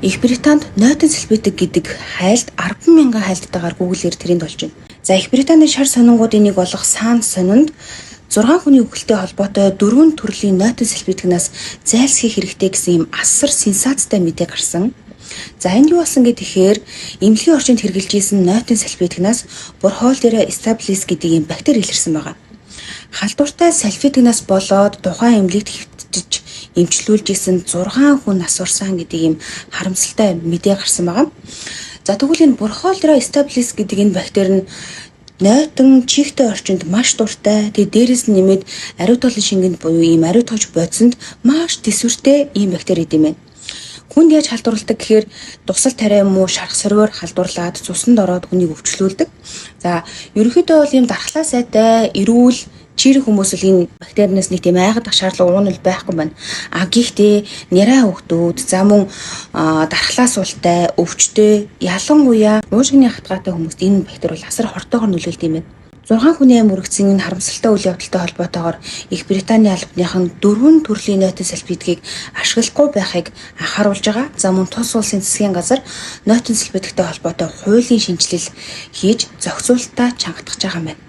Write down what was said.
Их Британд нойтон сэлбэдэг гэдэг хайлт 10,000 хайлттайгаар Google-ээр тренд болж байна. За Их Британий шар сонингуудын нэг болох Сан сонинд 6 хүний үхэлтэй холбоотой 4 төрлийн нойтон сэлбэдгнээс зайлсхийх хэрэгтэй гэсэн юм асар сенсацтай мэдээ гарсан. За энэ юу болсон гэхээр эмнэлгийн орчинд хэрэгжилж исэн нойтон сэлбэдгнээс борхоол дээр Staphylococcus гэдэг юм бактери илэрсэн байгаа. Халдвартай сальфидгнаас болоод тухайн эмнэлэгт хэвтэж эмчлүүлж исэн 6 хүн нас урсан гэдэг юм харамсалтай мэдээ гарсан байгаа. За тэгвэл энэ борхоол дээр Staphylococcus гэдэг энэ бактери нь нойтон чихтэй орчинд маш дуртай. Тэгээ дээрээс нь нэмээд ариутгалын шингэнд буюу ийм ариутгаж бодсонд маш тэсвэртэй ийм бактери гэдэм байна. Хүнд яаж халдварладаг гэхээр тусал тариа муу шарх сорвоор халдварлаад цуснд ороод хүнийг өвчлүүлдэг. За ерөнхийдөө бол ийм дархлаа сайтай, эрүүл чирэг хүмүүс л энэ бактериас нэг тийм айгаад шаардлага уунал байхгүй байна. Гэхдээ няраа хөвгтүүд, за мөн дархлаа суултай, өвчтэй, ялангуяа уушгины хатгаатай хүмүүст энэ бактери бол асар хортойгоор нөлөөлдөг юм байна. 6 хүний амь үргэцэн энэ харамсалтай үйл явдалтай холбоотойгоор Их Британий албаныхан 4 төрлийн нойтон сэлбэдгийг ашиглахгүй байхыг анхааруулж байгаа. За мөн тус улсын засгийн газар нойтон сэлбэдэгтэй холбоотой хуулийн шинжилэл хийж зохицуулалтаа чангатгаж байгаа юм байна.